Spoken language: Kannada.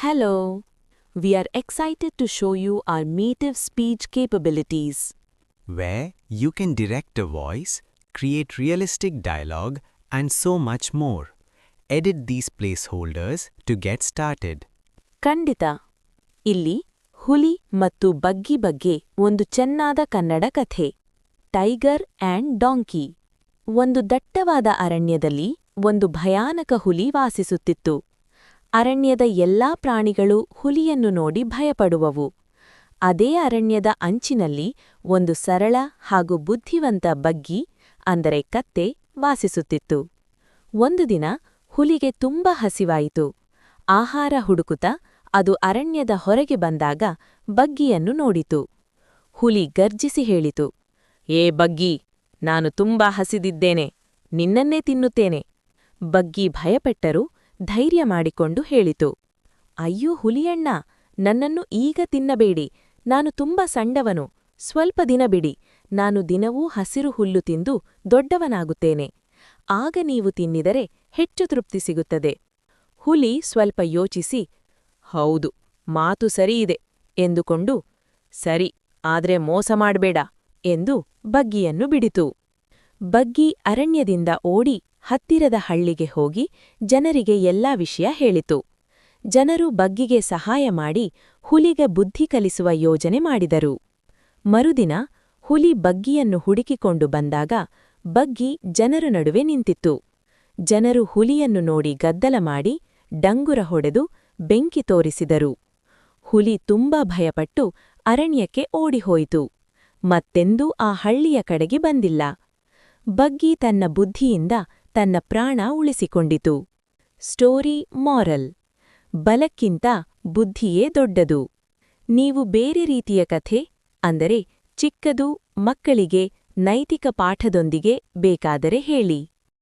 Hello! We are excited to show you our native speech capabilities. Where you can direct a voice, create realistic dialogue, and so much more. Edit these placeholders to get started. ಖಂಡಿತ ಇಲ್ಲಿ ಹುಲಿ ಮತ್ತು ಬಗ್ಗಿ ಬಗ್ಗೆ ಒಂದು ಚೆನ್ನಾದ ಕನ್ನಡ ಕಥೆ ಟೈಗರ್ ಆ್ಯಂಡ್ ಡಾಂಕಿ. ಒಂದು ದಟ್ಟವಾದ ಅರಣ್ಯದಲ್ಲಿ ಒಂದು ಭಯಾನಕ ಹುಲಿ ವಾಸಿಸುತ್ತಿತ್ತು. ಅರಣ್ಯದ ಎಲ್ಲಾ ಪ್ರಾಣಿಗಳು ಹುಲಿಯನ್ನು ನೋಡಿ ಭಯಪಡುವವು. ಅದೇ ಅರಣ್ಯದ ಅಂಚಿನಲ್ಲಿ ಒಂದು ಸರಳ ಹಾಗೂ ಬುದ್ಧಿವಂತ ಬಗ್ಗಿ ಅಂದರೆ ಕತ್ತೆ ವಾಸಿಸುತ್ತಿತ್ತು. ಒಂದು ದಿನ ಹುಲಿಗೆ ತುಂಬ ಹಸಿವಾಯಿತು. ಆಹಾರ ಹುಡುಕುತ್ತಾ ಅದು ಅರಣ್ಯದ ಹೊರಗೆ ಬಂದಾಗ ಬಗ್ಗಿಯನ್ನು ನೋಡಿತು. ಹುಲಿ ಗರ್ಜಿಸಿ ಹೇಳಿತು, ಏ ಬಗ್ಗಿ, ನಾನು ತುಂಬಾ ಹಸಿದಿದ್ದೇನೆ, ನಿನ್ನನ್ನೇ ತಿನ್ನುತ್ತೇನೆ. ಬಗ್ಗಿ ಭಯಪಟ್ಟರೂ ಧೈರ್ಯ ಮಾಡಿಕೊಂಡು ಹೇಳಿತು, ಅಯ್ಯೋ ಹುಲಿಯಣ್ಣ, ನನ್ನನ್ನು ಈಗ ತಿನ್ನಬೇಡಿ, ನಾನು ತುಂಬ ಸಣ್ಣವನು, ಸ್ವಲ್ಪ ದಿನ ಬಿಡಿ, ನಾನು ದಿನವೂ ಹಸಿರು ಹುಲ್ಲು ತಿಂದು ದೊಡ್ಡವನಾಗುತ್ತೇನೆ. ಆಗ ನೀವು ತಿನ್ನಿದರೆ ಹೆಚ್ಚು ತೃಪ್ತಿ ಸಿಗುತ್ತದೆ. ಹುಲಿ ಸ್ವಲ್ಪ ಯೋಚಿಸಿ, ಹೌದು, ಮಾತು ಸರಿಯಿದೆ ಎಂದುಕೊಂಡು, ಸರಿ, ಆದ್ರೆ ಮೋಸ ಮಾಡ್ಬೇಡ ಎಂದು ಬಗ್ಗಿಯನ್ನು ಬಿಡಿತು. ಬಗ್ಗಿ ಅರಣ್ಯದಿಂದ ಓಡಿ ಹತ್ತಿರದ ಹಳ್ಳಿಗೆ ಹೋಗಿ ಜನರಿಗೆ ಎಲ್ಲಾ ವಿಷಯ ಹೇಳಿತು. ಜನರು ಬಗ್ಗಿಗೆ ಸಹಾಯ ಮಾಡಿ ಹುಲಿಗೆ ಬುದ್ಧಿ ಕಲಿಸುವ ಯೋಜನೆ ಮಾಡಿದರು. ಮರುದಿನ ಹುಲಿ ಬಗ್ಗಿಯನ್ನು ಹುಡುಕಿಕೊಂಡು ಬಂದಾಗ ಬಗ್ಗಿ ಜನರ ನಡುವೆ ನಿಂತಿತ್ತು. ಜನರು ಹುಲಿಯನ್ನು ನೋಡಿ ಗದ್ದಲ ಮಾಡಿ ಡಂಗುರ ಹೊಡೆದು ಬೆಂಕಿ ತೋರಿಸಿದರು. ಹುಲಿ ತುಂಬಾ ಭಯಪಟ್ಟು ಅರಣ್ಯಕ್ಕೆ ಓಡಿಹೋಯಿತು. ಮತ್ತೆಂದೂ ಆ ಹಳ್ಳಿಯ ಕಡೆಗೆ ಬಂದಿಲ್ಲ. ಬಗ್ಗಿ ತನ್ನ ಬುದ್ಧಿಯಿಂದ ತನ್ನ ಪ್ರಾಣ ಉಳಿಸಿಕೊಂಡಿತು. ಸ್ಟೋರಿ ಮಾರಲ್: ಬಲಕ್ಕಿಂತ ಬುದ್ಧಿಯೇ ದೊಡ್ಡದು. ನೀವು ಬೇರೆ ರೀತಿಯ ಕಥೆ, ಅಂದರೆ ಚಿಕ್ಕದು, ಮಕ್ಕಳಿಗೆ ನೈತಿಕ ಪಾಠದೊಂದಿಗೆ ಬೇಕಾದರೆ ಹೇಳಿ.